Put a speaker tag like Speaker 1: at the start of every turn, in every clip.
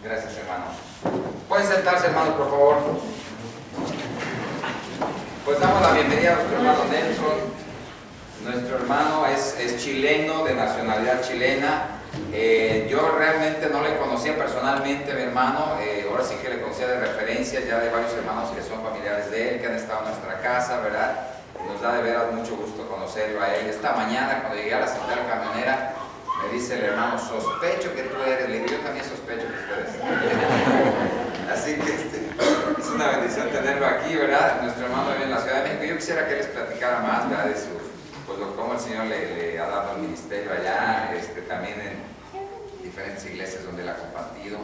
Speaker 1: Gracias, hermano. Pueden sentarse, hermanos, por favor. Pues damos la bienvenida a nuestro hermano Nelson. Nuestro hermano es chileno, de nacionalidad chilena. Yo realmente no le conocía personalmente a mi hermano, ahora sí que le conocía de referencia ya de varios hermanos que son familiares de él, que han estado en nuestra casa, ¿verdad? Nos da de veras mucho gusto conocerlo a él. Esta mañana, cuando llegué a la central camionera, me dice el hermano, sospecho que tú eres. Le digo, yo también sospecho que tú eres. Así que es una bendición tenerlo aquí, ¿verdad? Nuestro hermano vive en la Ciudad de México. Yo quisiera que él les platicara más, ¿verdad? De su, pues, cómo el Señor le ha dado el ministerio allá, también en diferentes iglesias donde él ha compartido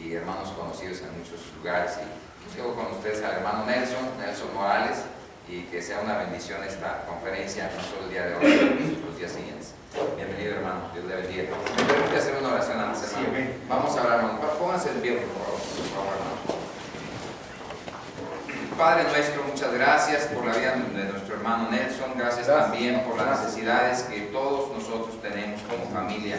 Speaker 1: y hermanos conocidos en muchos lugares. Y pues llevo con ustedes al hermano Nelson Morales, y que sea una bendición esta conferencia, no solo el día de hoy, sino los días siguientes. Bienvenido, hermano, Dios le bendiga. Me permite hacer una oración antes, hermano. Sí, vamos a hablar, hermano. Pónganse en pie, por favor, hermano. Padre nuestro, muchas gracias por la vida de nuestro hermano Nelson. Gracias también por las necesidades que todos nosotros tenemos como familia.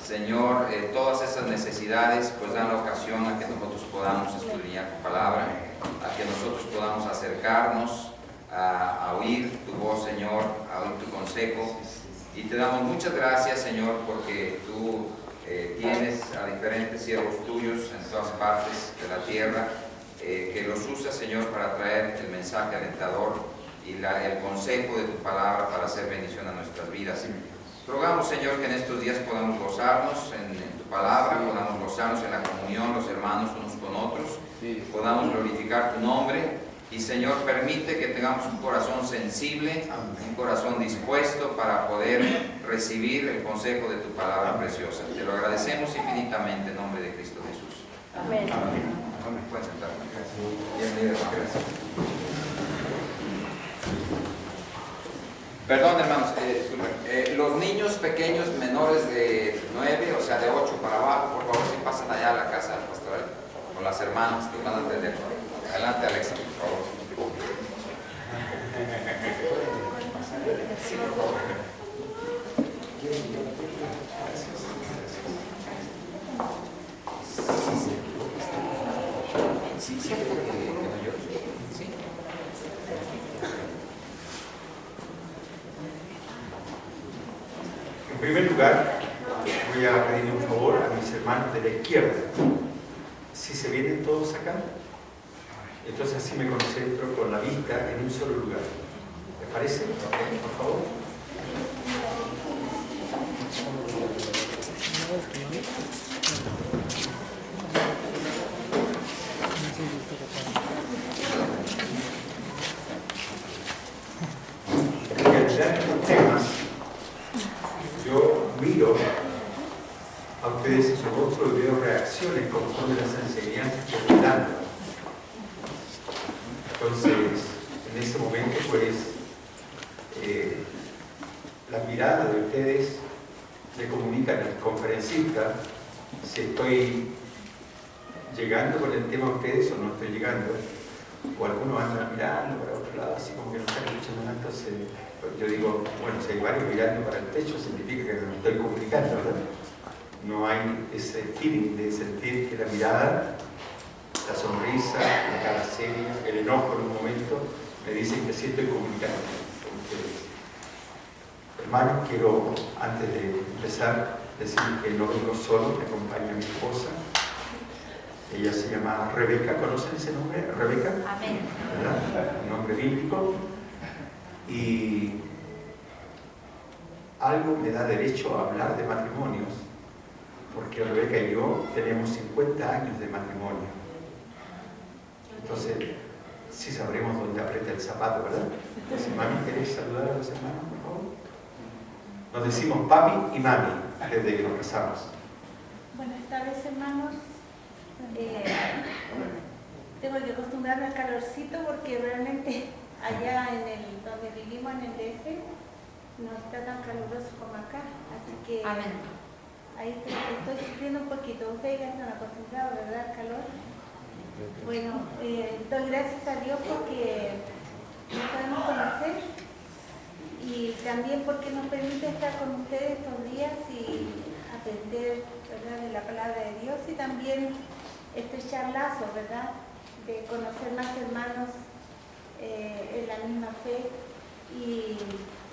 Speaker 1: Señor, todas esas necesidades pues dan la ocasión a que nosotros podamos escudriñar tu palabra, a que nosotros podamos acercarnos a oír tu voz, Señor, a oír tu consejo. Y te damos muchas gracias, Señor, porque tú tienes a diferentes siervos tuyos en todas partes de la tierra, que los usas, Señor, para traer el mensaje alentador y el consejo de tu palabra para hacer bendición a nuestras vidas. Rogamos, Señor, que en estos días podamos gozarnos en tu palabra, podamos gozarnos en la comunión, los hermanos unos con otros, podamos glorificar tu nombre. Y Señor, permite que tengamos un corazón sensible, un corazón dispuesto para poder recibir el consejo de tu palabra preciosa. Te lo agradecemos infinitamente en nombre de Cristo Jesús.
Speaker 2: Amén.
Speaker 1: Amén. Pueden sentar. Bienvenido, hermano. Gracias. Perdón, hermanos, los niños pequeños menores de 9, o sea de 8 para abajo, por favor, si pasan allá a la casa pastoral con las hermanas, que van a atender. Adelante, Alexa, por favor. Sí, por favor. Sí, sí, sí.
Speaker 3: En primer lugar, voy a pedirle un favor a mis hermanos de la izquierda. Si se vienen todos acá, entonces así me concentro con la vista en un solo lugar. ¿Les parece? Por favor. En realidad, estos temas, yo miro a ustedes en su rostro y veo reacciones conforme las enseñanzas que están dando. Entonces, en ese momento, pues, la mirada de ustedes le comunican al conferencista si estoy llegando con el tema a ustedes o no estoy llegando. O algunos andan mirando para otro lado, así como que no están escuchando nada. Entonces, yo digo, bueno, si hay varios mirando para el techo, significa que no me estoy comunicando, ¿verdad? No hay ese feeling de sentir que la mirada, la sonrisa, la cara seria, el enojo en un momento, me dicen que sí estoy comunicando con ustedes. Hermanos, quiero, antes de empezar, decir que no vengo solo, me acompaña mi esposa. Ella se llama Rebeca, ¿conocen ese nombre? Rebeca.
Speaker 2: Amén.
Speaker 3: ¿Verdad? Un nombre bíblico. Y algo me da derecho a hablar de matrimonios, porque Rebeca y yo tenemos 50 años de matrimonio. Entonces, sí sabremos dónde aprieta el zapato, ¿verdad? Entonces, mami, ¿querés saludar a los hermanos, por favor? Nos decimos papi y mami desde que nos casamos.
Speaker 2: Buenas tardes, hermanos. Tengo que acostumbrarme al calorcito porque realmente allá donde vivimos en el DF no está tan caluroso como acá. Así que ahí estoy sufriendo un poquito. Ustedes ya están acostumbrados, ¿verdad? Al calor. Bueno, doy gracias a Dios porque nos podemos conocer y también porque nos permite estar con ustedes estos días y aprender, ¿verdad?, de la palabra de Dios y también estrechar lazos, ¿verdad?, de conocer más hermanos en la misma fe. Y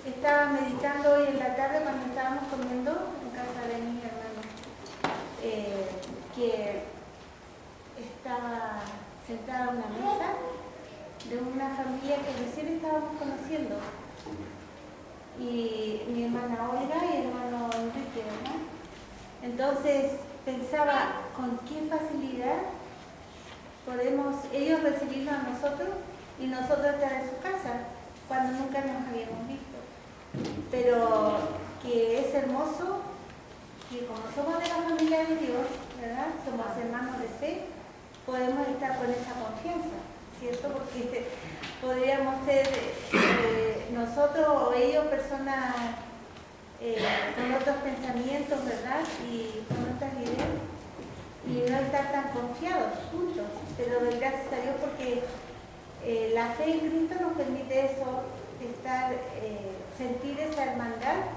Speaker 2: estaba meditando hoy en la tarde cuando estábamos comiendo en casa de mis hermanos, que estaba sentada a una mesa de una familia que recién estábamos conociendo, y mi hermana Olga y el hermano Enrique, ¿verdad? Entonces pensaba con qué facilidad podemos ellos recibirnos a nosotros y nosotros estar en su casa cuando nunca nos habíamos visto, pero que es hermoso que como somos de la familia de Dios, ¿verdad?, somos hermanos de fe, podemos estar con esa confianza, ¿cierto? Porque podríamos ser nosotros o ellos personas con otros pensamientos, ¿verdad?, y con otras ideas, y no estar tan confiados juntos, pero doy gracias a Dios porque la fe en Cristo nos permite eso, estar, sentir esa hermandad,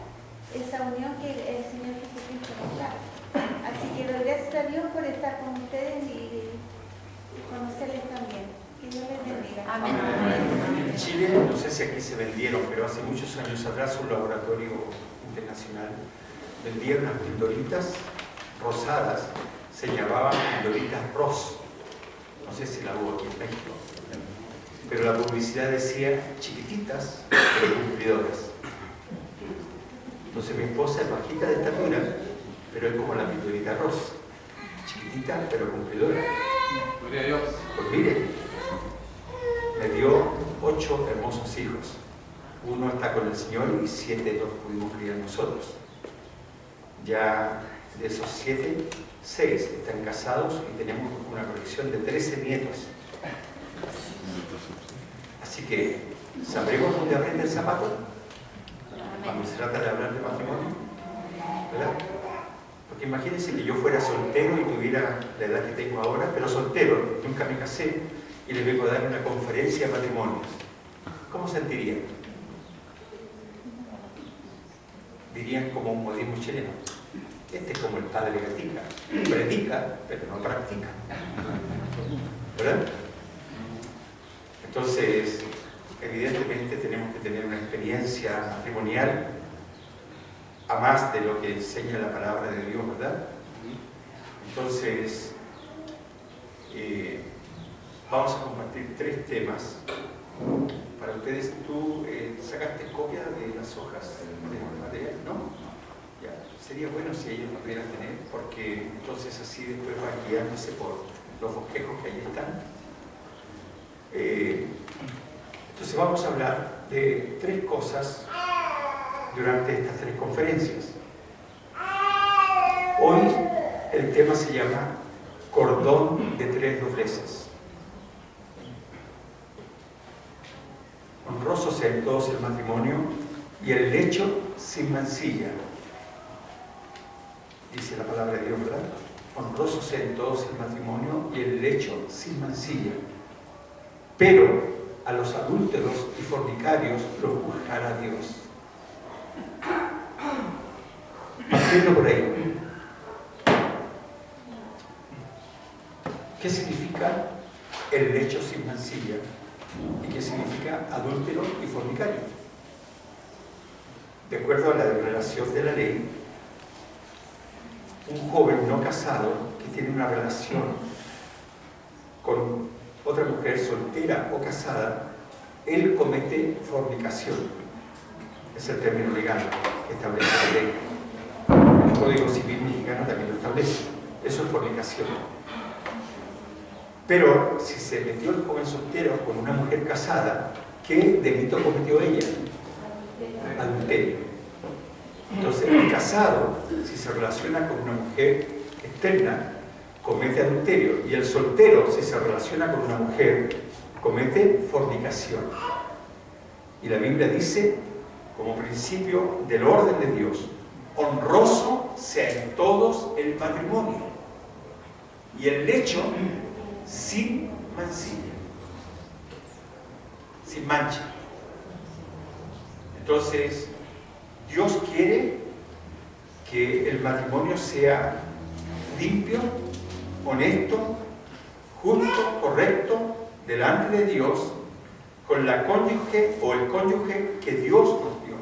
Speaker 2: esa unión que el Señor Jesucristo nos da. Así que doy gracias a Dios por estar con ustedes y conocerles también. Que Dios les bendiga.
Speaker 4: Amén.
Speaker 3: En Chile, no sé si aquí se vendieron, pero hace muchos años atrás un laboratorio internacional vendía unas pildoritas rosadas, se llamaban pildoritas Ross. No sé si la hubo aquí en México, pero la publicidad decía chiquititas pero cumplidoras. Entonces mi esposa es bajita de estatura, pero es como la pildorita Ross, chiquitita pero cumplidora. Pues mire, me dio 8 hermosos hijos. Uno está con el Señor y 7 los pudimos criar nosotros. Ya de esos 7, 6 están casados y tenemos una colección de 13 nietos. Así que, ¿sabremos dónde aprende el zapato? Cuando se trata de hablar de matrimonio, ¿verdad? Porque imagínense que yo fuera soltero y tuviera la edad que tengo ahora, pero soltero, nunca me casé, y les vengo a dar una conferencia de matrimonios. ¿Cómo sentirían? Dirían como un modismo chileno: este es como el padre Gatica, predica, pero no practica. ¿Verdad? Entonces, evidentemente tenemos que tener una experiencia matrimonial a más de lo que enseña la palabra de Dios, ¿verdad? Entonces, vamos a compartir 3 temas para ustedes. ¿Tú sacaste copia de las hojas de material? ¿No? Ya. Sería bueno si ellos lo pudieran tener, porque entonces así después van guiándose por los bosquejos que ahí están. Entonces vamos a hablar de 3 cosas durante estas 3 conferencias. Hoy el tema se llama cordón de 3 dobleces. Honroso sea en todos el matrimonio y el lecho sin mancilla. Dice la palabra de Dios, ¿verdad? Honroso sea en todos el matrimonio y el lecho sin mancilla. Pero a los adúlteros y fornicarios los juzgará Dios. Partiendo por ahí. ¿Qué significa el lecho sin mancilla? ¿Y qué significa adúltero y fornicario? De acuerdo a la declaración de la ley, un joven no casado que tiene una relación con otra mujer soltera o casada, él comete fornicación. Es el término legal que establece la ley. El Código Civil mexicano también lo establece. Eso es fornicación. Pero si se metió el joven soltero con una mujer casada, ¿qué delito cometió ella? Adulterio. Entonces, el casado, si se relaciona con una mujer externa, comete adulterio, y el soltero, si se relaciona con una mujer, comete fornicación. Y la Biblia dice, como principio del orden de Dios, honroso sea en todos el matrimonio y el lecho sin mancilla, sin mancha. Entonces, Dios quiere que el matrimonio sea limpio, honesto, justo, correcto, delante de Dios, con la cónyuge o el cónyuge que Dios nos dio.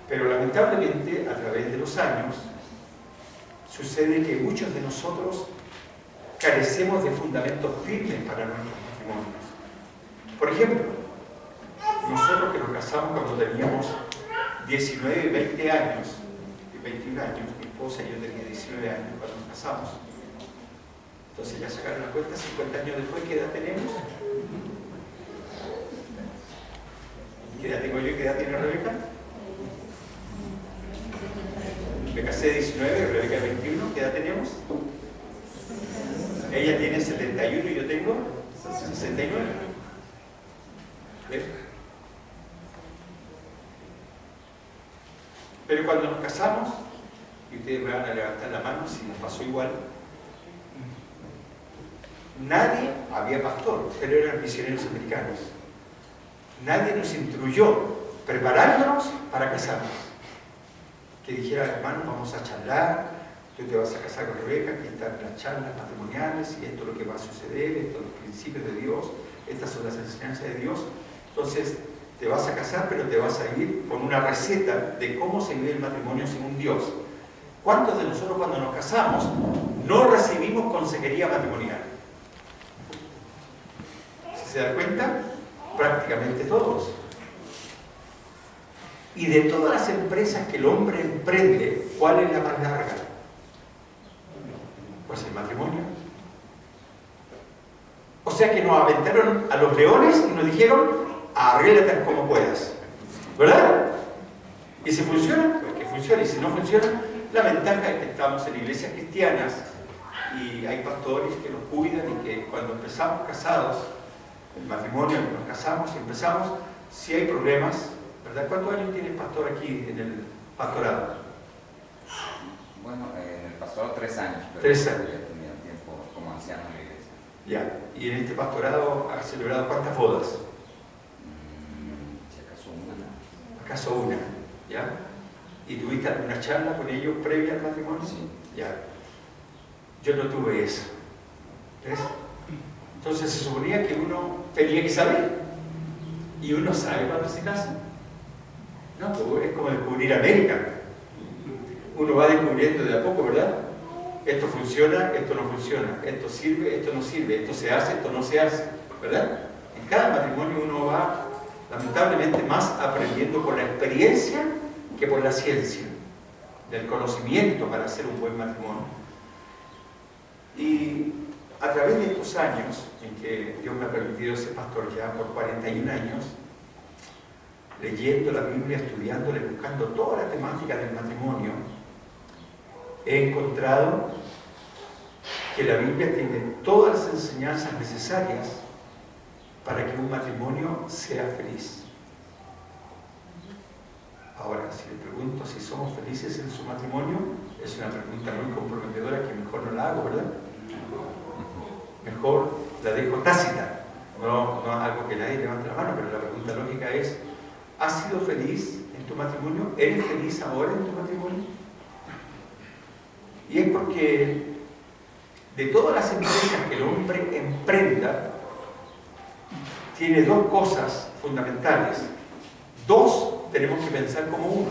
Speaker 3: Pero lamentablemente, a través de los años, sucede que muchos de nosotros carecemos de fundamentos firmes para nuestros matrimonios. Por ejemplo, nosotros que nos casamos cuando teníamos 19 y 20 años, 21 años, mi esposa y yo tenía 19 años cuando nos casamos. Entonces ya sacaron la cuenta, 50 años después, ¿qué edad tenemos? ¿Qué edad tengo yo y qué edad tiene Rebeca? Me casé de 19, Rebeca de 21, ¿qué edad tenemos? Ella tiene 71 y yo tengo 69. ¿Ves? Pero cuando nos casamos, y ustedes me van a levantar la mano si nos pasó igual, nadie, había pastor, pero eran misioneros americanos, nadie nos instruyó preparándonos para casarnos. Que dijera, hermano, vamos a charlar, tú te vas a casar con Rebeca, aquí están las charlas matrimoniales, y esto es lo que va a suceder, estos son los principios de Dios, estas son las enseñanzas de Dios. Entonces, te vas a casar, pero te vas a ir con una receta de cómo se vive el matrimonio según Dios. ¿Cuántos de nosotros cuando nos casamos no recibimos consejería matrimonial? ¿Se dan cuenta? Prácticamente todos. Y de todas las empresas que el hombre emprende, ¿cuál es la más larga? Pues el matrimonio. O sea que nos aventaron a los leones y nos dijeron, arréglate como puedas. ¿Verdad? Y si funciona, pues que funcione. Y si no funciona, la ventaja es que estamos en iglesias cristianas y hay pastores que nos cuidan y que cuando empezamos casados, el matrimonio, nos casamos y empezamos, si hay problemas, ¿verdad? ¿Cuántos años tiene el pastor aquí en el pastorado?
Speaker 1: Bueno, en el pastorado 3 años. Pero
Speaker 3: 3 años.
Speaker 1: Ya tenía tiempo como anciano en la iglesia.
Speaker 3: Ya. ¿Y en este pastorado has celebrado cuántas bodas?
Speaker 1: Si acaso una.
Speaker 3: ¿Acaso una? ¿Ya? ¿Y tuviste alguna charla con ellos previa al matrimonio?
Speaker 1: Sí.
Speaker 3: Ya. Yo no tuve eso. ¿Ves? Entonces se suponía que uno tenía que saber. ¿Y uno sabe cuándo se casa? No, pues es como descubrir América. Uno va descubriendo de a poco, ¿verdad? Esto funciona, esto no funciona, esto sirve, esto no sirve, esto se hace, esto no se hace, ¿verdad? En cada matrimonio uno va, lamentablemente, más aprendiendo por la experiencia que por la ciencia, del conocimiento para hacer un buen matrimonio. Y a través de estos años, en que Dios me ha permitido ser pastor ya por 41 años, leyendo la Biblia, estudiándola, buscando toda la temática del matrimonio, he encontrado que la Biblia tiene todas las enseñanzas necesarias para que un matrimonio sea feliz. Ahora, si le pregunto si somos felices en su matrimonio, es una pregunta muy comprometedora que mejor no la hago, ¿verdad? Mejor la dejo tácita. No algo que nadie levante la mano, pero la pregunta lógica es, ¿has sido feliz en tu matrimonio? ¿Eres feliz ahora en tu matrimonio? Y es porque de todas las empresas que el hombre emprenda, tiene dos cosas fundamentales. Dos tenemos que pensar como uno.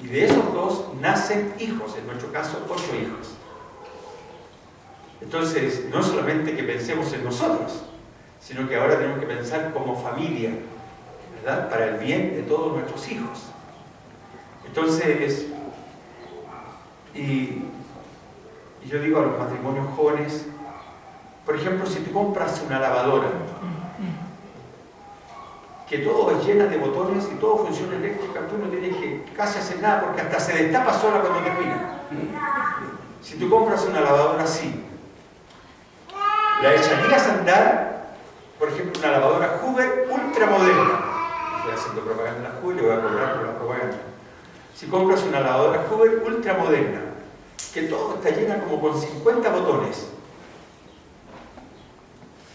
Speaker 3: Y de esos dos nacen hijos, en nuestro caso 8 hijos. Entonces, no solamente que pensemos en nosotros, sino que ahora tenemos que pensar como familia, ¿verdad? Para el bien de todos nuestros hijos. Entonces, y yo digo a los matrimonios jóvenes, por ejemplo, si tú compras una lavadora, que todo es llena de botones y todo funciona eléctrica, tú no tienes que casi hacer nada porque hasta se destapa sola cuando termina. Si tú compras una lavadora así, la echarías a andar, por ejemplo, una lavadora Hoover ultramoderna. Estoy haciendo propaganda en la Hoover y voy a cobrar por la propaganda. Si compras una lavadora Hoover ultramoderna, que todo está llena como con 50 botones,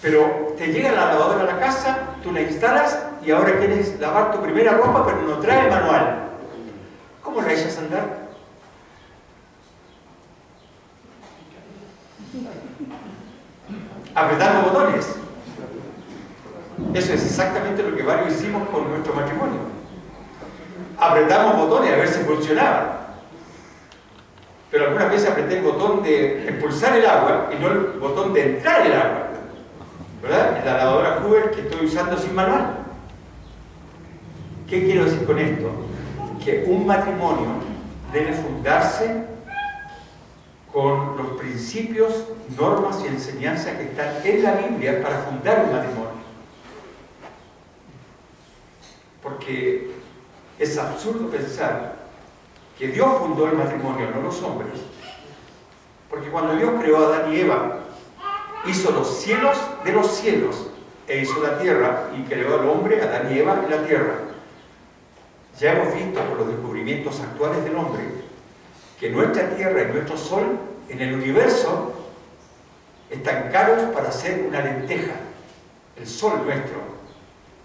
Speaker 3: pero te llega la lavadora a la casa, tú la instalas y ahora quieres lavar tu primera ropa, pero no trae manual. ¿Cómo la echas a andar? Apretando botones. Eso es exactamente lo que varios hicimos con nuestro matrimonio. Apretamos botones a ver si funcionaba. Pero algunas veces apreté el botón de expulsar el agua y no el botón de entrar el agua. ¿Verdad? En la lavadora Hoover que estoy usando sin manual. ¿Qué quiero decir con esto? Que un matrimonio debe fundarse con los principios, normas y enseñanzas que están en la Biblia para fundar un matrimonio. Porque es absurdo pensar que Dios fundó el matrimonio, no los hombres. Porque cuando Dios creó a Adán y Eva, hizo los cielos de los cielos e hizo la tierra y creó al hombre, Adán y Eva, en la tierra. Ya hemos visto por los descubrimientos actuales del hombre que nuestra tierra y nuestro sol en el universo están caros para hacer una lenteja. El sol nuestro,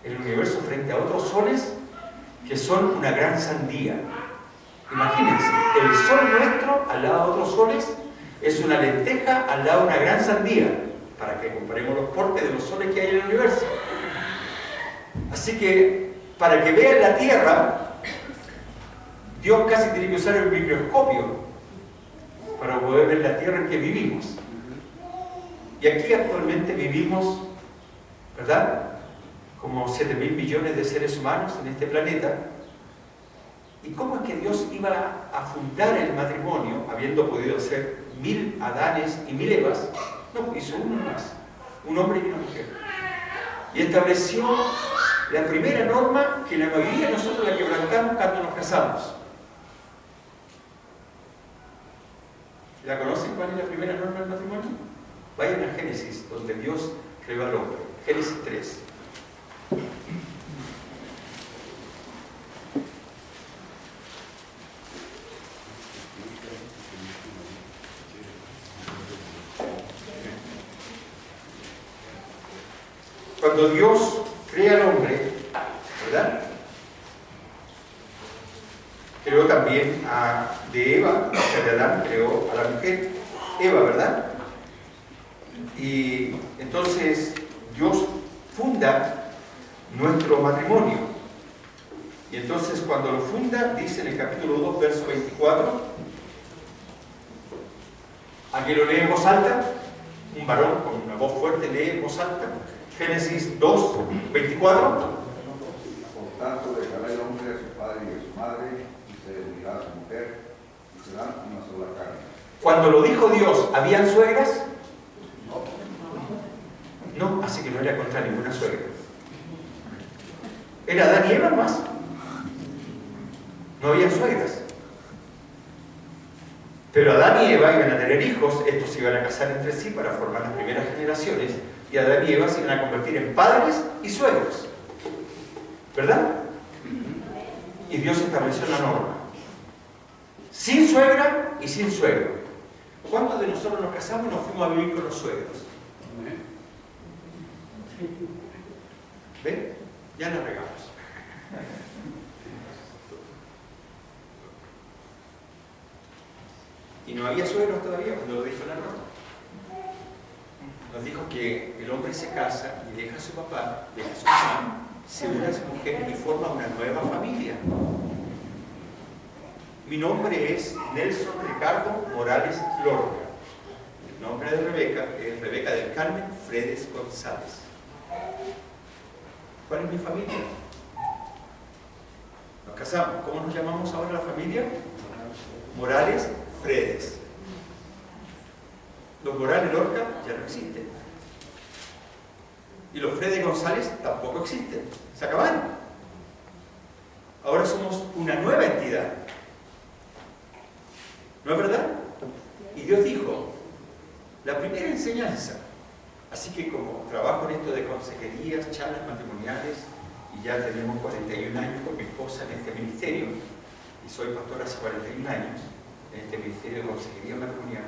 Speaker 3: el universo frente a otros soles que son una gran sandía. Imagínense, el sol nuestro al lado de otros soles es una lenteja al lado de una gran sandía, para que comparemos los portes de los soles que hay en el universo. Así que, para que vean la Tierra, Dios casi tiene que usar el microscopio para poder ver la Tierra en que vivimos. Y aquí actualmente vivimos, ¿verdad?, como 7.000 millones de seres humanos en este planeta. ¿Y cómo es que Dios iba a fundar el matrimonio, habiendo podido hacer 1000 Adanes y 1000 Evas? No, hizo uno más, un hombre y una mujer. Y estableció la primera norma que la mayoría de nosotros la quebrantamos cuando nos casamos. ¿La conocen cuál es la primera norma del matrimonio? Vayan a Génesis, donde Dios creó al hombre. Génesis 3. Cuando Dios crea al hombre, ¿verdad?, creó también de Eva, o sea, de Adán creó a la mujer, Eva, ¿verdad? Y entonces Dios funda nuestro matrimonio. Y entonces cuando lo funda, dice en el capítulo 2, verso 24, aquí lo lee en voz alta, un varón con una voz fuerte lee en voz alta, Génesis 2, 24.
Speaker 4: Por tanto, dejará el hombre a su padre y a su madre, y se unirá a su mujer, y serán una sola carne.
Speaker 3: Cuando lo dijo Dios, ¿habían suegras? No, así que no era contra ninguna suegra. Era Adán y Eva más. No había suegras. Pero Adán y Eva iban a tener hijos, estos se iban a casar entre sí para formar las primeras generaciones, y Adán y Eva se iban a convertir en padres y suegros. ¿Verdad? Y Dios estableció la norma. Sin suegra y sin suegro. ¿Cuántos de nosotros nos casamos y nos fuimos a vivir con los suegros? ¿Ven? Ya la regamos. Y no había suegros todavía cuando lo dijo la norma. Nos dijo que el hombre se casa y deja a su papá, deja a su mamá, se une a su mujer y forma una nueva familia. Mi nombre es Nelson Ricardo Morales Lorca. El nombre de Rebeca es Rebeca del Carmen Fredes González. ¿Cuál es mi familia? Nos casamos. ¿Cómo nos llamamos ahora la familia? Morales Fredes. Los Morales Lorca ya no existen. Y los Fredes González tampoco existen. Se acabaron. Ahora somos una nueva entidad. ¿No es verdad? Y Dios dijo, la primera enseñanza. Así que como trabajo en esto de consejerías, charlas matrimoniales, y ya tenemos 41 años con mi esposa en este ministerio, y soy pastor hace 41 años, en este ministerio de consejería matrimonial.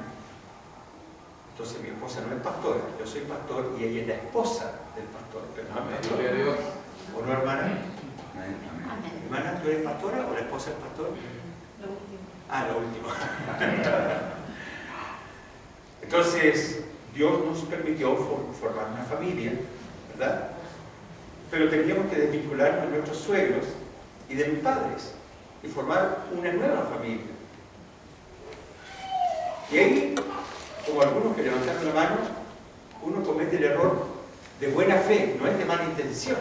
Speaker 3: Entonces mi esposa no es pastora, yo soy pastor y ella es la esposa del pastor, pero no es pastor. ¿O no, hermana?
Speaker 4: Amén. Amén.
Speaker 3: Hermana, ¿tú eres pastora o la esposa del pastor?
Speaker 2: Lo último.
Speaker 3: Ah, lo último. Entonces, Dios nos permitió formar una familia, ¿verdad? Pero teníamos que desvincularnos de nuestros suegros y de mis padres y formar una nueva familia. Y ahí, como algunos que levantaron la mano, uno comete el error de buena fe, no es de mala intención.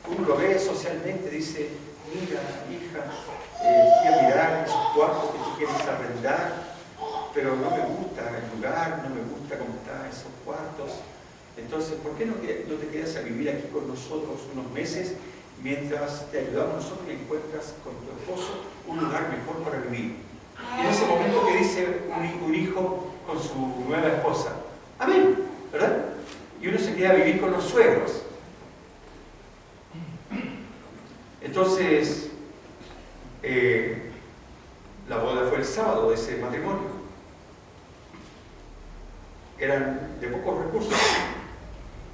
Speaker 3: Uno lo ve socialmente, dice, mira, hija, fui a mirar esos cuartos que tú quieres arrendar, pero no me gusta el lugar, no me gusta cómo están esos cuartos. Entonces, ¿por qué no te quedas a vivir aquí con nosotros unos meses mientras te ayudamos nosotros y encuentras con tu esposo un lugar mejor para vivir? Y en ese momento que dice un hijo con su nueva esposa, amén, ¿verdad? Y uno se queda a vivir con los suegros. Entonces, la boda fue el sábado de ese matrimonio. Eran de pocos recursos.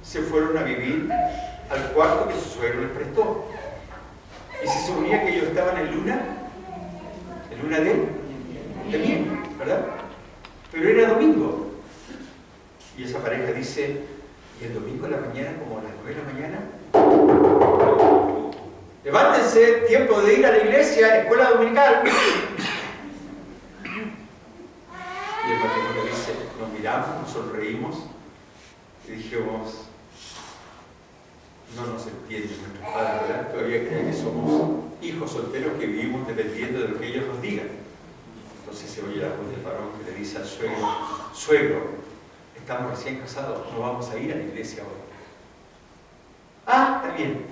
Speaker 3: Se fueron a vivir al cuarto que su suegro les prestó. Y se suponía que ellos estaban en luna de miel, ¿verdad? Pero era domingo. Y esa pareja dice, y el domingo de la mañana, como a las 9 de la mañana, levántense, tiempo de ir a la iglesia, escuela dominical. Y el matrimonio dice, nos miramos, nos sonreímos y dijimos, no nos entienden nuestros padres, ¿verdad? Todavía creen que somos hijos solteros que vivimos dependiendo de lo que ellos nos digan. Entonces se oye la voz del varón que le dice al suegro, suegro, estamos recién casados, no vamos a ir a la iglesia hoy. Ah, está bien.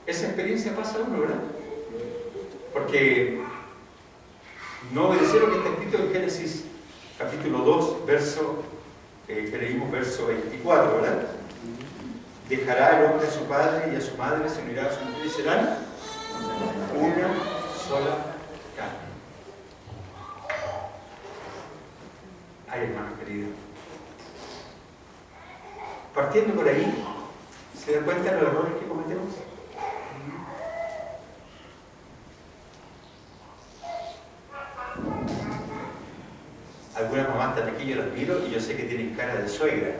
Speaker 3: Esa experiencia pasa a uno, ¿verdad? Porque no obedecieron lo que está escrito en Génesis capítulo 2, verso, que leímos verso 24, ¿verdad? Dejará el hombre a su padre y a su madre, se unirá a su mujer y serán una sola carne. Ay, hermano querido. Partiendo por ahí, ¿se dan cuenta de los errores que cometemos? Algunas mamás están aquí, yo las miro y yo sé que tienen cara de suegra,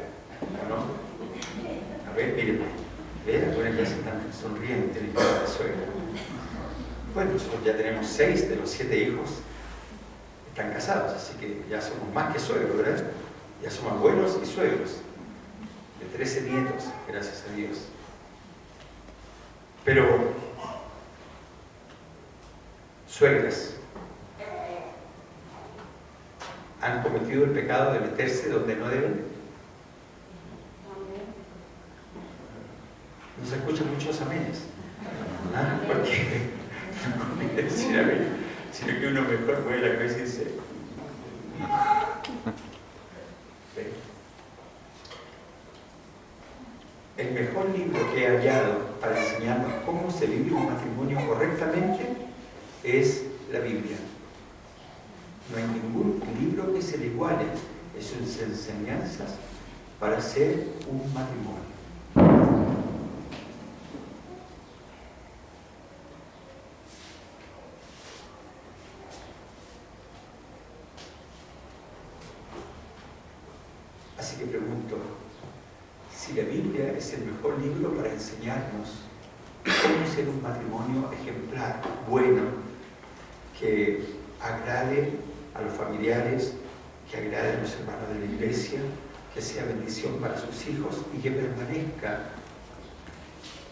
Speaker 3: ¿no? A ver, mírenme. ¿Ven? Algunas ya se están sonriendo, tienen cara de suegra. Bueno, nosotros ya tenemos 6 de los 7 hijos están casados, así que ya somos más que suegros, ¿verdad? Ya somos abuelos y suegros. De 13 nietos, gracias a Dios. Pero, suegras, ¿han cometido el pecado de meterse donde no deben? No se escuchan muchos amenes. ¿Ah? Porque no conviene decir amén, sino que uno mejor mueve la cabeza y dice. ¿Ven? El mejor libro que he hallado para enseñarnos cómo se vive un matrimonio correctamente es la Biblia. No hay ningún libro que se le iguale en sus enseñanzas para ser un matrimonio. Así que pregunto, si la Biblia es el mejor libro para enseñarnos cómo ser un matrimonio ejemplar, bueno, que agrade a los familiares, que agrade a los hermanos de la iglesia, que sea bendición para sus hijos y que permanezca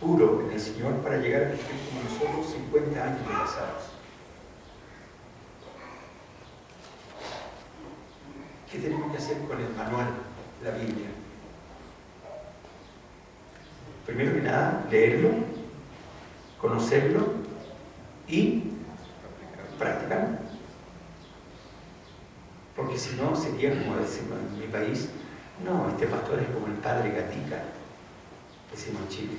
Speaker 3: puro en el Señor para llegar a vivir como nosotros 50 años de casados. ¿Qué tenemos que hacer con el manual, la Biblia? Primero que nada, leerlo, conocerlo y practicarlo. Porque si no, sería como decimos en mi país, no, este pastor es como el padre Gatica, decimos en Chile.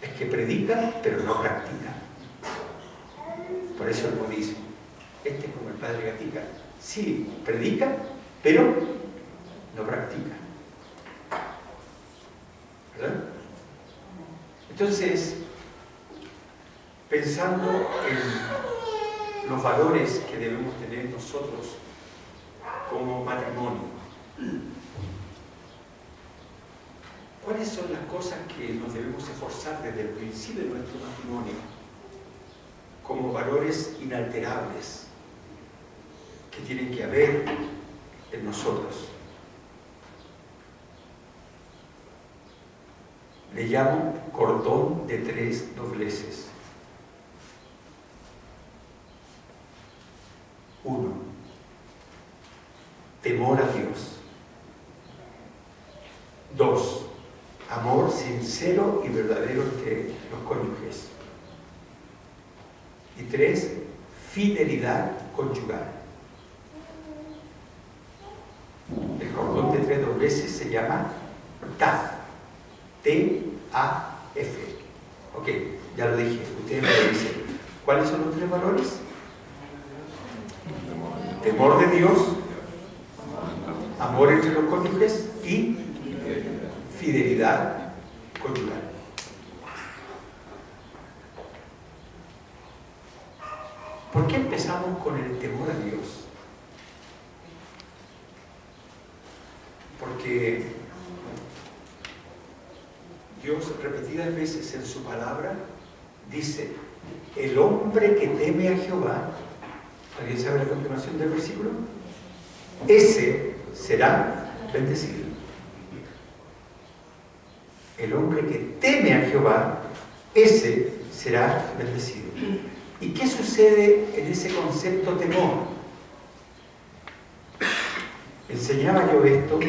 Speaker 3: Es que predica, pero no practica. Por eso el modismo. Este es como el padre Gatica. Sí, predica, pero no practica. ¿Verdad? pensando en los valores que debemos tener nosotros como matrimonio. ¿Cuáles son las cosas que nos debemos esforzar desde el principio de nuestro matrimonio como valores inalterables que tienen que haber en nosotros? Le llamo cordón de 3 dobleces. 1. Temor a Dios. 2. Amor sincero y verdadero entre los cónyuges. Y 3. Fidelidad conyugal. El cordón de 3 dobleces se llama TAF. T-A-F. Ok, ya lo dije. Ustedes me lo dicen. ¿Cuáles son los 3 valores? Temor de Dios, amor entre los cónyuges y fidelidad conyugal. ¿Por qué empezamos con el temor a Dios? Porque Dios repetidas veces en su palabra dice: el hombre que teme a Jehová, ¿alguien sabe la continuación del versículo? Ese será bendecido. El hombre que teme a Jehová, ese será bendecido. ¿Y qué sucede en ese concepto temor? Enseñaba yo esto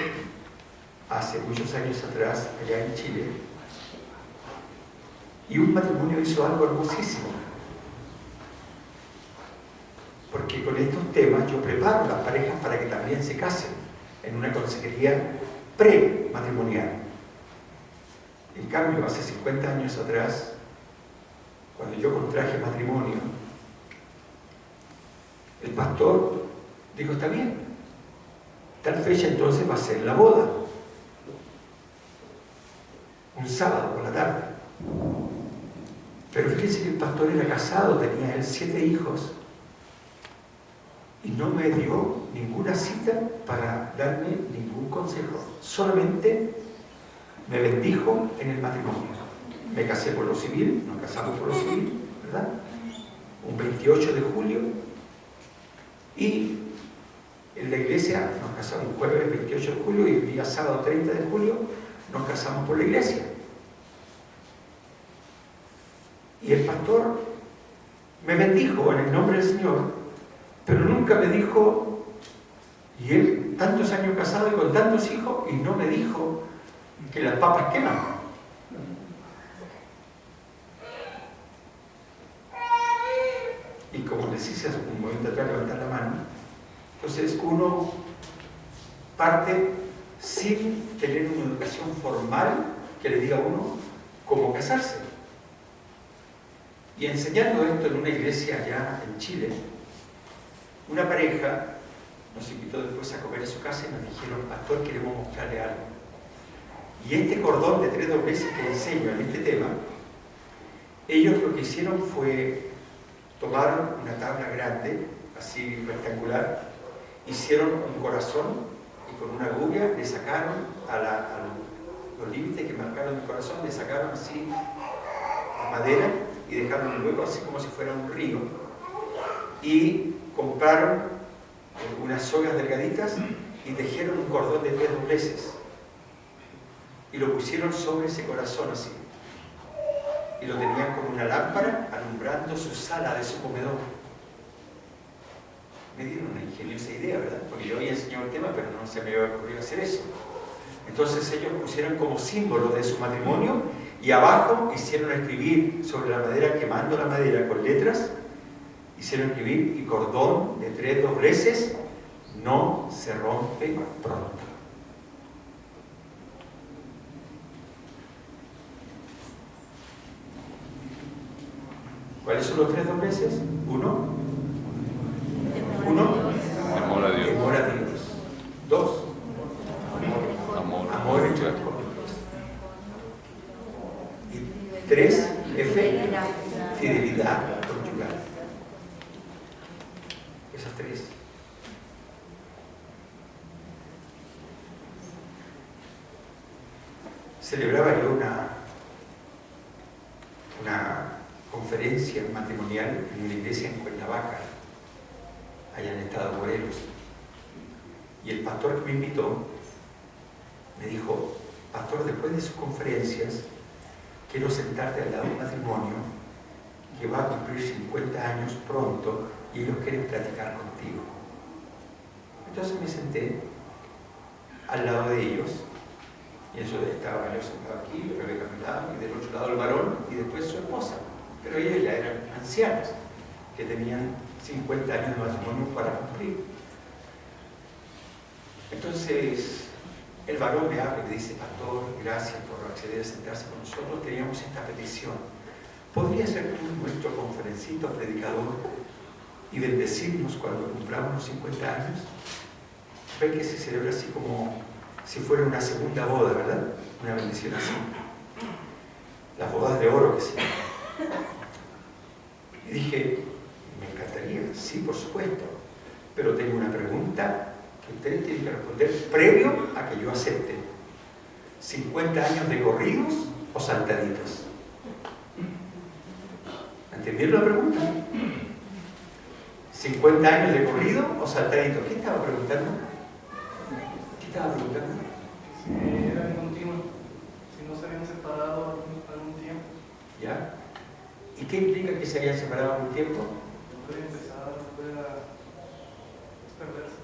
Speaker 3: hace muchos años atrás, allá en Chile, y un matrimonio hizo algo hermosísimo. Porque con estos temas yo preparo a las parejas para que también se casen en una consejería pre-matrimonial. En cambio, hace 50 años atrás, cuando yo contraje matrimonio, el pastor dijo: está bien, tal fecha entonces va a ser la boda, un sábado por la tarde. Pero fíjense que el pastor era casado, tenía él 7 hijos, y no me dio ninguna cita para darme ningún consejo. Solamente me bendijo en el matrimonio. Me casé por lo civil, nos casamos por lo civil, ¿verdad? Un 28 de julio. Y en la iglesia nos casamos un jueves 28 de julio y el día sábado 30 de julio nos casamos por la iglesia. Y el pastor me bendijo en el nombre del Señor, pero nunca me dijo, y él tantos años casado y con tantos hijos, y no me dijo que las papas queman. Y como les hice hace un momento atrás levantar la mano, entonces uno parte sin tener una educación formal que le diga a uno cómo casarse. Y enseñando esto en una iglesia allá en Chile, una pareja nos invitó después a comer a su casa y nos dijeron: pastor, queremos mostrarle algo. Y este cordón de 3 dobleces que enseño en este tema, ellos lo que hicieron fue tomar una tabla grande, así rectangular, hicieron un corazón y con una aguja le sacaron a los límites que marcaron el corazón, le sacaron así la madera y dejaron un hueco así como si fuera un río. Y compraron unas sogas delgaditas y tejieron un cordón de 3 dobleces y lo pusieron sobre ese corazón así, y lo tenían como una lámpara alumbrando su sala de su comedor. Me dieron una ingeniosa idea, ¿verdad? Porque yo había enseñado el tema, pero no se me había ocurrido hacer eso. Entonces ellos pusieron como símbolo de su matrimonio, y abajo hicieron escribir sobre la madera, quemando la madera con letras, hicieron escribir: y cordón de 3 dobleces no se rompe pronto. ¿Cuáles son los 3 dobleces? Uno,
Speaker 5: Amor a Dios.
Speaker 3: temor a Dios. 2, amor entre los cónyuges. Y 3, fidelidad 3. Celebraba yo una conferencia matrimonial en una iglesia en Cuernavaca, allá en el estado de Morelos. Y el pastor que me invitó me dijo: pastor, después de sus conferencias, quiero sentarte al lado de un matrimonio que va a cumplir 50 años pronto y ellos quieren platicar contigo. Entonces me senté al lado de ellos, y eso estaba yo sentado aquí, Rebeca a mi lado, y del otro lado el varón, y después su esposa. Pero ellos ya eran ancianos, que tenían 50 años de matrimonio para cumplir. Entonces, el varón me habla y me dice: pastor, gracias por acceder a sentarse con nosotros, teníamos esta petición. ¿Podría ser tú nuestro conferencito, predicador, y bendecirnos cuando cumplamos los 50 años? Ve que se celebra así como si fuera una segunda boda, ¿verdad? Una bendición así. Las bodas de oro que se llaman. Y dije: me encantaría, sí, por supuesto, pero tengo una pregunta que ustedes tienen que responder previo a que yo acepte. ¿50 años de corridos o saltaditos? ¿Entendieron la pregunta? ¿50 años de corrido o saltaditos? ¿Qué estaba preguntando? ¿Qué estaba preguntando?
Speaker 5: Si eran continuos, si no se habían separado algún tiempo.
Speaker 3: ¿Ya? ¿Y qué implica que se hayan separado algún tiempo?
Speaker 5: No puede empezar, no puede perderse.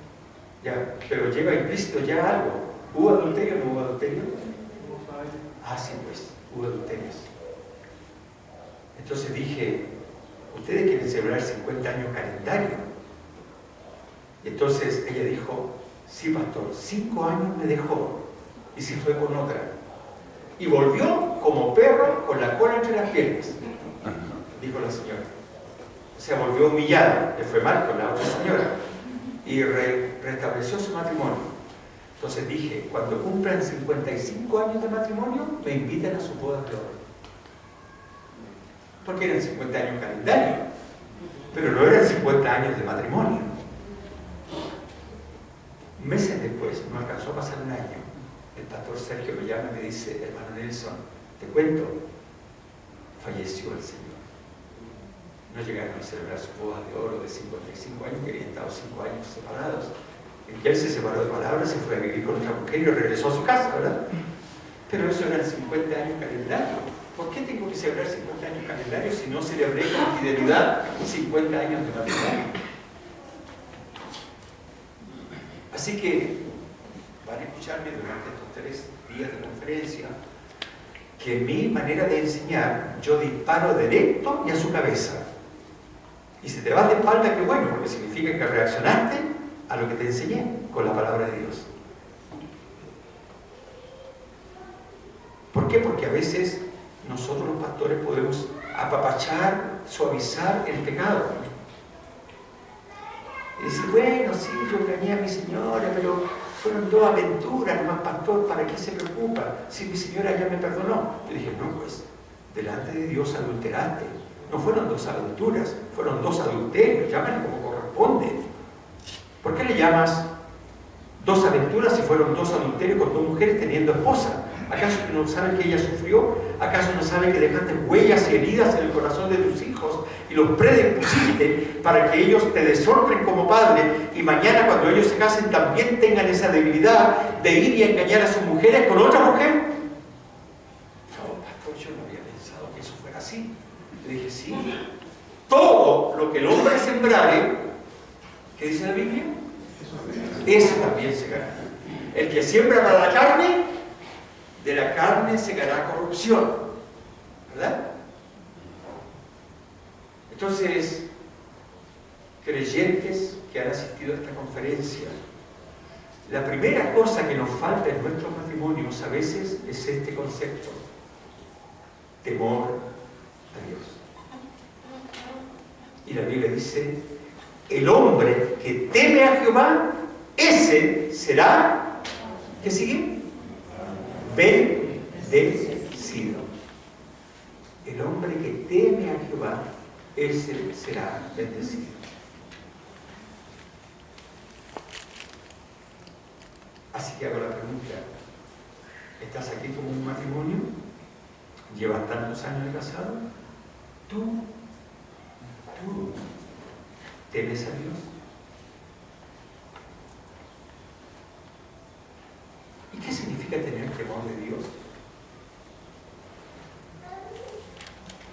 Speaker 3: Ya, pero lleva implícito ya algo. ¿Hubo adulterio o no hubo adulterio?
Speaker 5: No sabe.
Speaker 3: Ah, sí, pues, hubo adulterios. Entonces dije: ustedes quieren celebrar 50 años calendario. Y entonces ella dijo: sí, pastor, 5 años me dejó y se fue con otra. Y volvió como perro con la cola entre las piernas, dijo la señora. O sea, volvió humillada, le fue mal con la otra señora. Y restableció su matrimonio. Entonces dije: cuando cumplan 55 años de matrimonio, me invitan a sus bodas de oro. Porque eran 50 años calendario, pero no eran 50 años de matrimonio. Meses después, no alcanzó a pasar un año, el pastor Sergio me llama y me dice: hermano Nelson, te cuento, falleció el Señor. No llegaron a celebrar sus bodas de oro de 55 años, que habían estado 5 años separados. Y él se separó de palabras, se fue a vivir con otra mujer y regresó a su casa, ¿verdad? Pero eso eran 50 años calendario. ¿Por qué tengo que celebrar 50 años calendario si no celebré con fidelidad 50 años de matrimonio? Así que van a escucharme durante estos 3 días de conferencia que mi manera de enseñar, yo disparo directo y a su cabeza. Y si te vas de espalda, qué bueno, porque significa que reaccionaste a lo que te enseñé con la palabra de Dios. ¿Por qué? Porque a veces nosotros los pastores podemos apapachar, suavizar el pecado. Y decir: bueno, sí, yo engañé a mi señora, pero fueron 2 aventuras, nomás, pastor, ¿para qué se preocupa? Si mi señora ya me perdonó. Yo dije: no, pues, delante de Dios adulteraste. No fueron 2 aventuras, fueron 2 adulterios, llámale como corresponde. ¿Por qué le llamas 2 aventuras si fueron 2 adulterios con 2 mujeres teniendo esposa? ¿Acaso tú no sabes que ella sufrió? ¿Acaso no sabes que dejaste huellas y heridas en el corazón de tus hijos y los predispusiste para que ellos te deshonren como padre y mañana cuando ellos se casen también tengan esa debilidad de ir y engañar a sus mujeres con otra mujer? No, pastor, yo no había pensado que eso fuera así. Le dije: sí, todo lo que el hombre sembrare, ¿qué dice la Biblia? Eso también segará. El que siembra para la carne, de la carne segará corrupción, ¿verdad? Entonces, creyentes que han asistido a esta conferencia, la primera cosa que nos falta en nuestros matrimonios a veces es este concepto: temor a Dios. Y la Biblia dice: el hombre que teme a Jehová, ese será, ¿qué sigue? Bendecido. El hombre que teme a Jehová, ese será bendecido. así hago la pregunta. ¿Estás aquí como un matrimonio? ¿Llevas tantos años de casado? ¿Tú temes a Dios? ¿Y qué significa tener temor de Dios?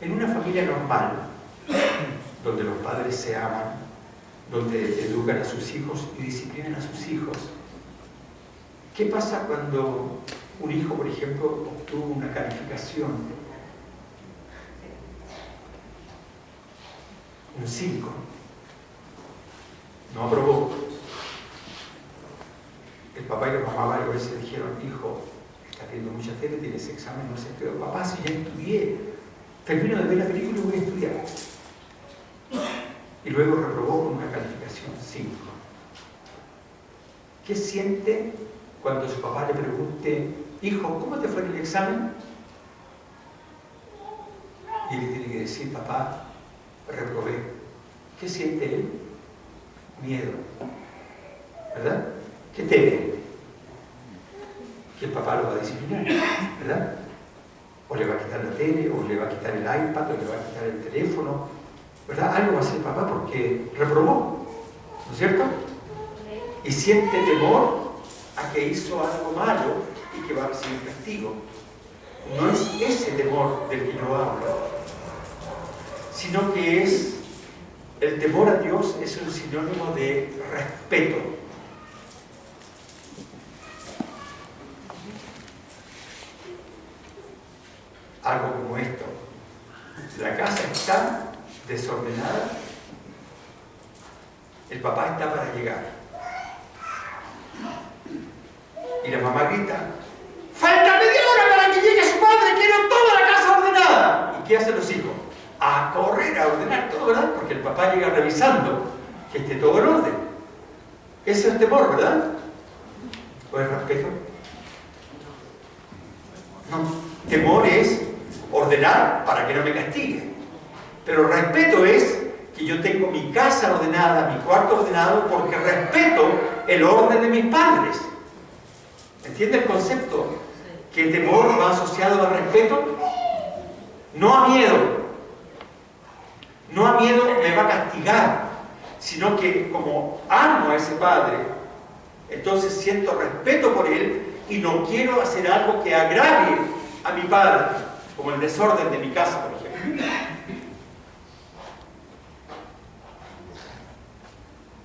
Speaker 3: En una familia normal, donde los padres se aman, donde educan a sus hijos y disciplinan a sus hijos, ¿qué pasa cuando un hijo, por ejemplo, obtuvo una calificación, un 5, no aprobó? El papá y la mamá varias veces dijeron: hijo, estás viendo mucha tele, tienes examen, no sé qué. Papá, si ya estudié, termino de ver la película y voy a estudiar. Y luego reprobó con una calificación 5. ¿Qué siente cuando su papá le pregunte: hijo, ¿cómo te fue en el examen? Y él tiene que decir: papá, reprobé. ¿Qué siente él? Miedo, ¿verdad? ¿Qué teme? Que el papá lo va a disciplinar, ¿verdad? O le va a quitar la tele, o le va a quitar el iPad, o le va a quitar el teléfono, ¿verdad? Algo va a hacer el papá porque reprobó, ¿no es cierto? Y siente temor a que hizo algo malo y que va a recibir castigo. No es ese temor del que yo hablo, sino que es el temor a Dios, es un sinónimo de respeto. Algo como esto: la casa está desordenada, el papá está para llegar y la mamá grita: ¡falta media hora para que llegue su padre! ¡Quiero toda la casa ordenada! ¿Y qué hacen los hijos? A correr a ordenar todo, ¿verdad? Porque el papá llega revisando que esté todo en orden. Ese es temor, ¿verdad? ¿O es respeto? No, temor es ordenar para que no me castigue. Pero respeto es que yo tengo mi casa ordenada, mi cuarto ordenado, porque respeto el orden de mis padres. ¿Entiende el concepto? Que el temor va asociado al respeto, no a miedo. No a miedo me va a castigar, sino que como amo a ese padre, entonces siento respeto por él y no quiero hacer algo que agrave a mi padre, como el desorden de mi casa, por ejemplo.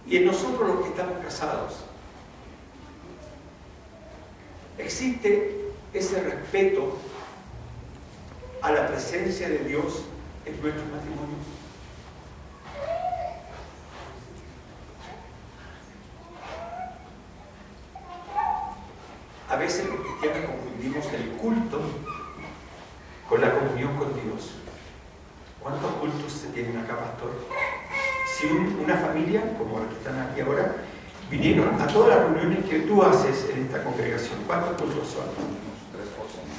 Speaker 3: Y en nosotros los que estamos casados, existe ese respeto a la presencia de Dios en nuestros matrimonios. A veces los cristianos confundimos el culto con la comunión con Dios. ¿Cuántos cultos se tienen acá, pastor? Si una familia, como la que están aquí ahora, vinieron a todas las reuniones que tú haces en esta congregación, ¿cuántos cultos son?
Speaker 1: 3 por semana.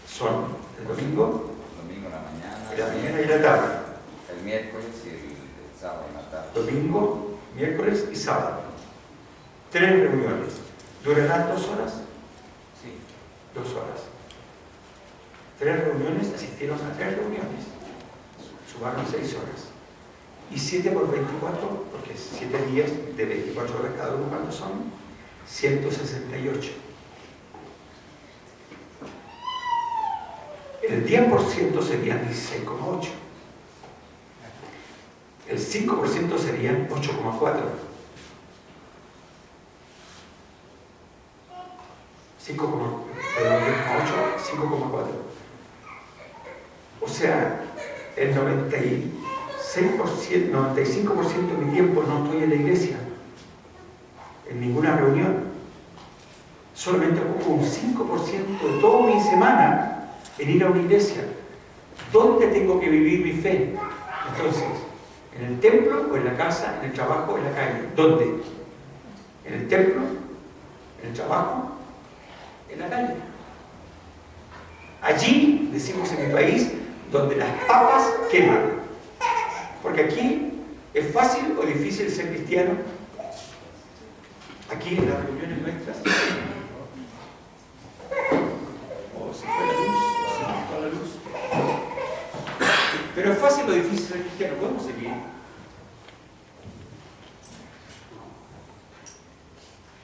Speaker 3: Son el domingo,
Speaker 1: Domingo en la mañana.
Speaker 3: y la mañana y la tarde.
Speaker 1: El miércoles y el sábado en la tarde.
Speaker 3: Domingo, miércoles y sábado. 3 reuniones. ¿Durarán 2 horas?
Speaker 1: Sí.
Speaker 3: 2 horas. 3 reuniones, asistieron a 3 reuniones. Sumaron 6 horas. Y 7 por 24, porque 7 días de 24 horas cada uno, ¿cuántos son? 168. El 10% serían 16,8. El 5% serían 8,4. 5,4. O sea, el 95% de mi tiempo no estoy en la iglesia, en ninguna reunión. Solamente ocupo un 5% de toda mi semana en ir a una iglesia. ¿Dónde tengo que vivir mi fe? Entonces, ¿en el templo o en la casa, en el trabajo o en la calle? ¿Dónde? ¿En el templo? ¿En el trabajo? ¿En la calle? Allí, decimos en mi país, donde las papas queman. Porque aquí es fácil o difícil ser cristiano. aquí en las reuniones nuestras, o se fue la luz, o se quitó la luz. Pero es fácil o difícil ser cristiano, podemos seguir.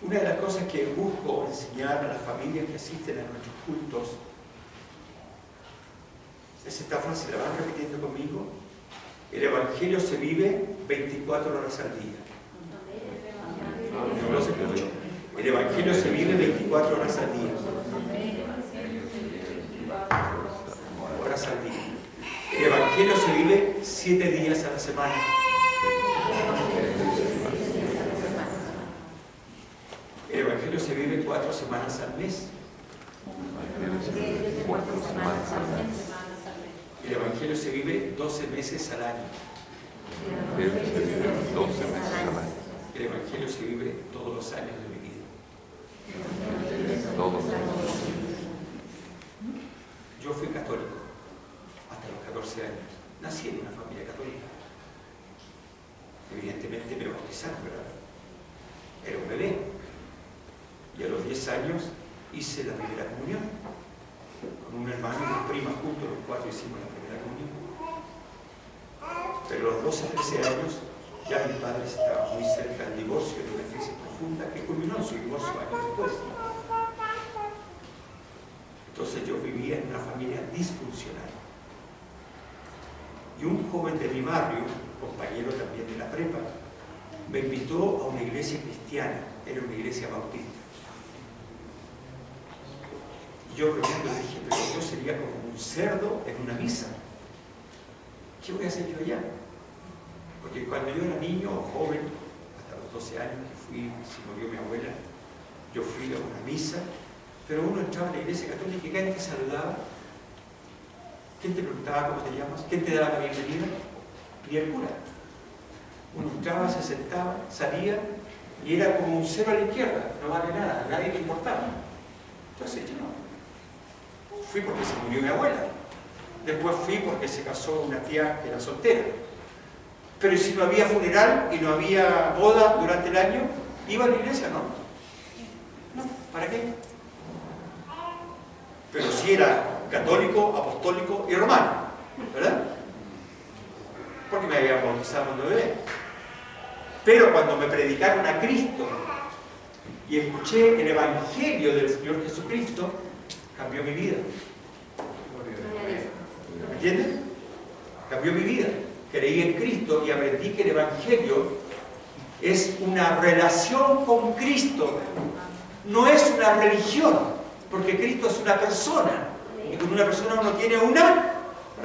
Speaker 3: Una de las cosas que busco enseñar a las familias que asisten a nuestros cultos es esta frase, ¿la van repitiendo conmigo? El Evangelio se vive 24 horas al día. No lo escucho. El Evangelio se vive 24 horas al día. Horas al día. El Evangelio se vive 7 días a la semana. El Evangelio se vive 4 semanas al mes. El Evangelio se vive 12 meses al año. El Evangelio se vive todos los años de mi vida. Yo fui católico hasta los 14 años. Nací en una familia católica. Evidentemente me bautizaron, ¿verdad? Era un bebé. Y a los 10 años hice la primera comunión. Con un hermano y una prima juntos, los 4 hicimos la primera comunión. Pero a los 12, 13 años ya mis padres estaban muy cerca del divorcio, de una crisis profunda que culminó en su divorcio años después. Entonces yo vivía en una familia disfuncional. Y un joven de mi barrio, compañero también de la prepa, me invitó a una iglesia cristiana, era una iglesia bautista. Y yo pregunto, dije, pero yo sería como un cerdo en una misa. ¿Qué voy a hacer yo allá? Porque cuando yo era niño o joven, hasta los 12 años que fui, se murió mi abuela, yo fui a una misa, pero uno entraba en la iglesia católica y ¿quién te saludaba? ¿Quién te preguntaba cómo te llamas? ¿Quién te daba la bienvenida? Ni el cura. Uno entraba, se sentaba, salía y era como un cero a la izquierda, no vale nada, a nadie le importaba. Entonces yo no. Fui porque se murió mi abuela. Después fui porque se casó una tía que era soltera. Pero si no había funeral y no había boda durante el año, ¿iba a la iglesia? No. No, ¿para qué? Pero sí era católico, apostólico y romano, ¿verdad? Porque me habían bautizado cuando bebé. Pero cuando me predicaron a Cristo y escuché el Evangelio del Señor Jesucristo, cambió mi vida. ¿Me entienden? Cambió mi vida. Creí en Cristo y aprendí que el Evangelio es una relación con Cristo. No es una religión, porque Cristo es una persona. Y con una persona uno tiene una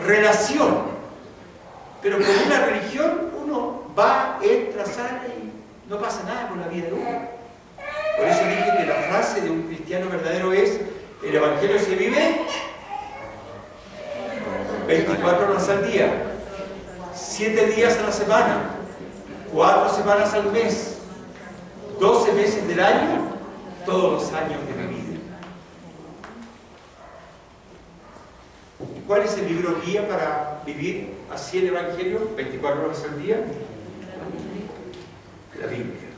Speaker 3: relación. Pero con una religión uno va, entra, sale y no pasa nada con la vida de uno. Por eso dije que la frase de un cristiano verdadero es: el Evangelio se vive 24 horas al día, 7 días a la semana, 4 semanas al mes, 12 meses del año, todos los años de mi vida. ¿Y cuál es el libro guía para vivir así el Evangelio 24 horas al día? La Biblia.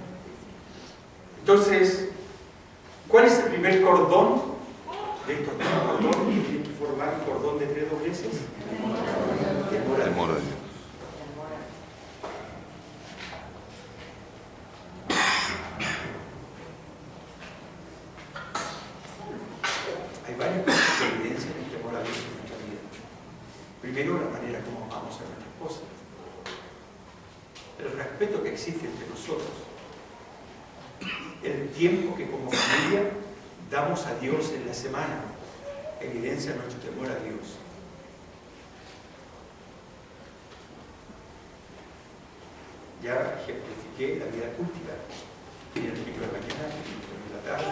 Speaker 3: Entonces, ¿cuál es el primer cordón de estos 3 cordones que tienen que formar un cordón de 3 dobleces? Temor a Dios. Hay varias cosas que evidencian el temor a Dios en nuestra vida. Primero, la manera como amamos a nuestra esposa. El respeto que existe entre nosotros. El tiempo que como familia damos a Dios en la semana evidencia nuestro temor a Dios. Ya ejemplifiqué la vida cultica. Viene el domingo de la mañana, viene el domingo de la tarde,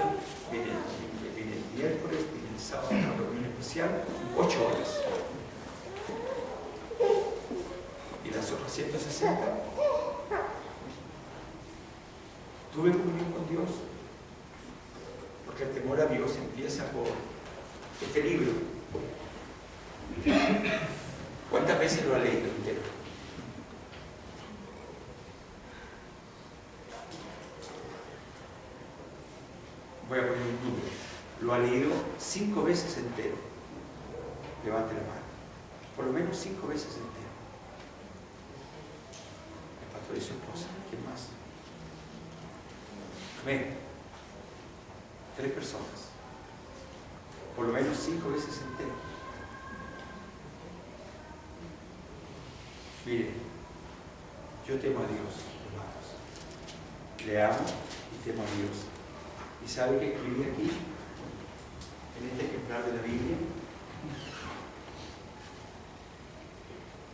Speaker 3: viene el miércoles, viene el sábado, una reunión especial, 8 horas. Y las otras 160, tuve comunión con Dios. Porque el temor a Dios empieza por este libro. ¿Cuántas veces lo ha leído entero? voy a poner un número, lo ha leído 5 veces entero? Levante la mano. Por lo menos 5 veces entero. El pastor y su esposa. ¿Quién más? Amén. 3 personas. Por lo menos 5 veces entero. Miren, yo temo a Dios, hermanos. Le amo y temo a Dios. ¿Y sabe qué escribí aquí? En este ejemplar de la Biblia.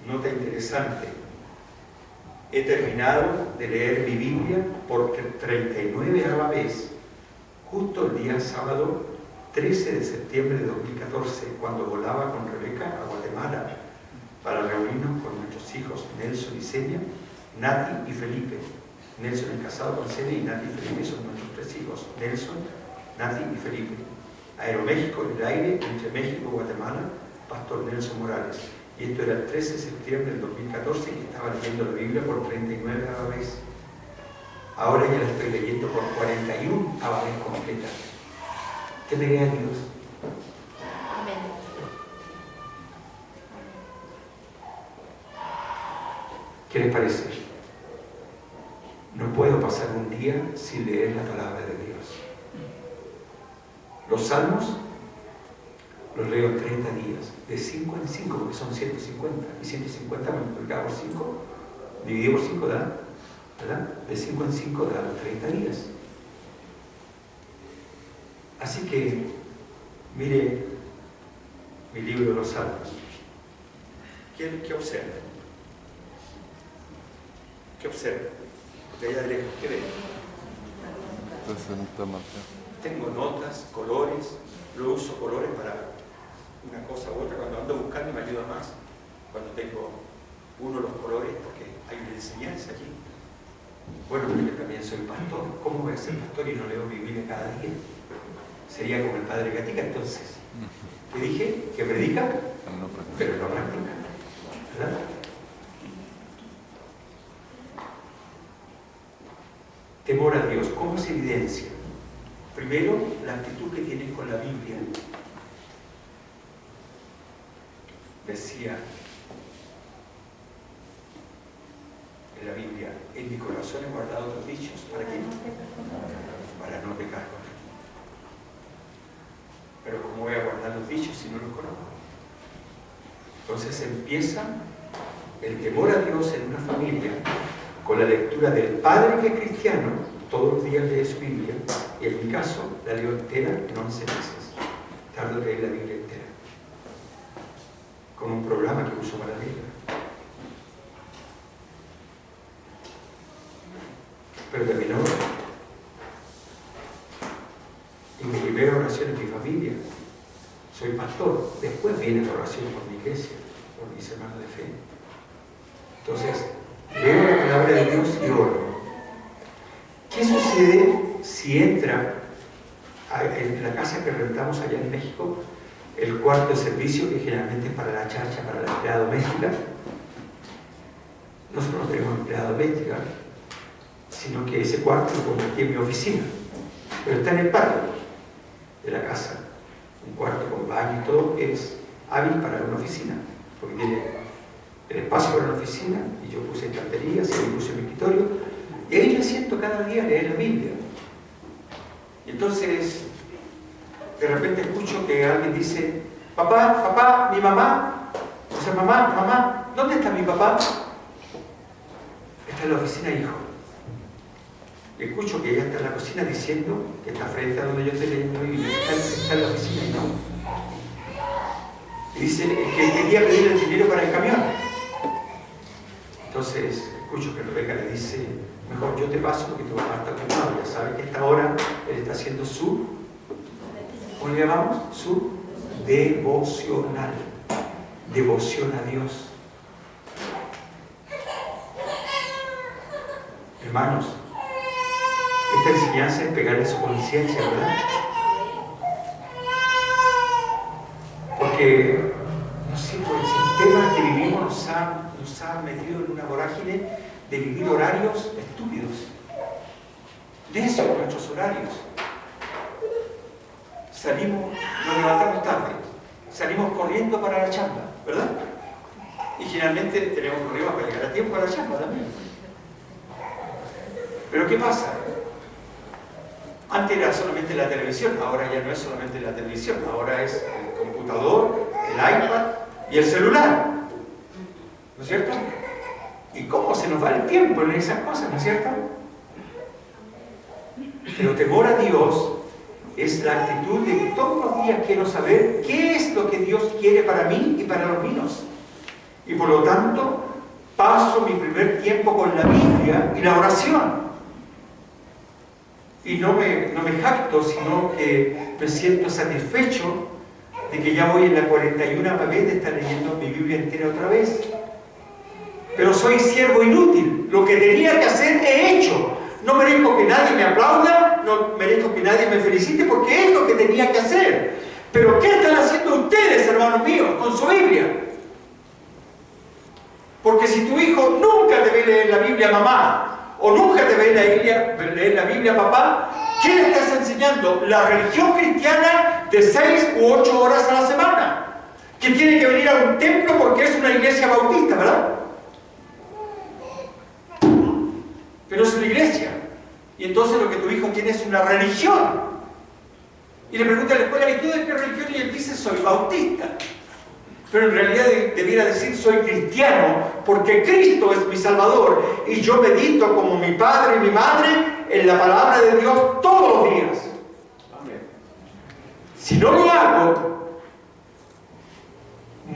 Speaker 3: Nota interesante. He terminado de leer mi Biblia por 39ª vez, justo el día sábado 13 de septiembre de 2014, cuando volaba con Rebeca a Guatemala para reunirnos con nuestros hijos Nelson y Senia, Nati y Felipe. Nelson es casado con Senia y Nati y Felipe son nuestros 3 hijos, Nelson, Nati y Felipe. Aeroméxico en el aire entre México y Guatemala, Pastor Nelson Morales. Y esto era el 13 de septiembre del 2014 y estaba leyendo la Biblia por 39ª vez. Ahora ya la estoy leyendo por 41ª vez completa. Temeré a Dios.
Speaker 6: Amén.
Speaker 3: ¿Qué les parece? No puedo pasar un día sin leer la palabra de Dios. Los salmos los leo en 30 días, de 5 en 5, porque son 150, y 150 multiplicado por 5, dividido por 5 da, ¿verdad? De 5 en 5 da los 30 días. Así que, mire mi libro de los salmos. ¿Qué observa? ¿Qué observa? De allá de lejos, ¿qué ve? Tengo notas, colores, lo uso colores para una cosa u otra, cuando ando buscando me ayuda más, cuando tengo uno de los colores, porque hay una enseñanza allí. Bueno, yo también soy pastor. ¿Cómo voy a ser pastor y no leo mi Biblia cada día? Sería como el padre Gatica, entonces. ¿Qué dije? Que predica, pero no practica. ¿Verdad? Temor a Dios, ¿cómo se evidencia? Primero, la actitud que tienen con la Biblia. Decía en la Biblia, en mi corazón he guardado tus dichos. ¿Para qué? Para no pecar contra ti. Pero ¿cómo voy a guardar los dichos si no los conozco? Entonces empieza el temor a Dios en una familia con la lectura del padre que es cristiano, todos los días lee su Biblia, y en mi caso la leo entera en 11 meses. Tardo en leer la Biblia entera. Con un programa que uso para leerla. Pero también ahora. Y mi primera oración en mi familia. Soy pastor. Después viene la oración por mi iglesia, por mis hermanos de fe. Entonces, leo la palabra de Dios y oro. ¿Qué sucede si entra en la casa que rentamos allá en México, el cuarto de servicio, que generalmente es para la chacha, para la empleada doméstica? Nosotros no tenemos empleada doméstica, sino que ese cuarto lo convertí en mi oficina, pero está en el patio de la casa. Un cuarto con baño y todo es hábil para una oficina, porque tiene el espacio para una oficina, y yo puse estanterías y ahí puse mi escritorio, y ahí me siento cada día a leer la Biblia. Y entonces, de repente escucho que alguien dice, papá, papá, mi mamá, o sea, mamá, mamá, ¿dónde está mi papá? Está en la oficina, hijo. Y escucho que ella está en la cocina diciendo que está frente a donde yo estoy leyendo la Biblia, está en la oficina, hijo. Y dice que quería pedirle el dinero para el camión. Entonces, escucho que Rebeca le dice, mejor yo te paso porque tu papá está ocupado, ya sabe que a esta hora él está haciendo su, ¿cómo le llamamos? Su devocional, devoción a Dios. Hermanos, esta enseñanza es pegarle su conciencia, ¿verdad? Porque, no sé, por el sistema que vivimos nos ha metido en una vorágine de vivir horarios estúpidos, necios nuestros horarios. nos levantamos tarde, salimos corriendo para la chamba, ¿verdad? Y generalmente tenemos problemas para llegar a tiempo a la chamba también. Pero ¿qué pasa? Antes era solamente la televisión, ahora ya no es solamente la televisión, ahora es el computador, el iPad y el celular. ¿No es cierto? ¿Y cómo se nos va el tiempo en esas cosas, no es cierto? Pero temor a Dios es la actitud de que todos los días quiero saber qué es lo que Dios quiere para mí y para los míos. Y por lo tanto, paso mi primer tiempo con la Biblia y la oración. Y no me jacto, sino que me siento satisfecho de que ya voy en la 41ª vez de estar leyendo mi Biblia entera otra vez. Pero soy siervo inútil. Lo que tenía que hacer he hecho. No merezco que nadie me aplauda, no merezco que nadie me felicite, porque es lo que tenía que hacer. Pero ¿qué están haciendo ustedes, hermanos míos, con su Biblia? Porque si tu hijo nunca te ve leer la Biblia, mamá, o nunca te ve leer la Biblia, papá, ¿qué le estás enseñando? La religión cristiana de 6 u 8 horas a la semana, que tiene que venir a un templo porque es una iglesia bautista, ¿verdad? Pero es una iglesia. Y entonces lo que tu hijo tiene es una religión. Y le pregunta a la escuela, ¿y tú de qué religión? Y él dice, soy bautista. Pero en realidad debiera decir, soy cristiano, porque Cristo es mi Salvador. Y yo medito como mi padre y mi madre en la palabra de Dios todos los días. Amén. Si no lo hago,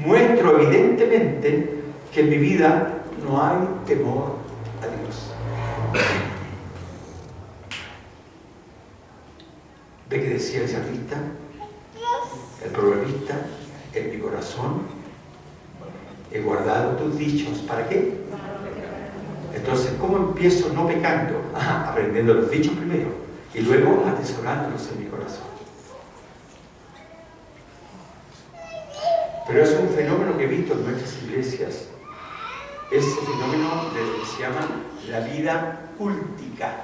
Speaker 3: muestro evidentemente que en mi vida no hay temor a Dios. ¿Ve que decía el salmista? El proverbista: en mi corazón he guardado tus dichos. ¿Para qué? Entonces, ¿cómo empiezo no pecando? Aprendiendo los dichos primero y luego atesorándolos en mi corazón. Pero es un fenómeno que he visto en nuestras iglesias. Ese fenómeno se llama la vida cúltica.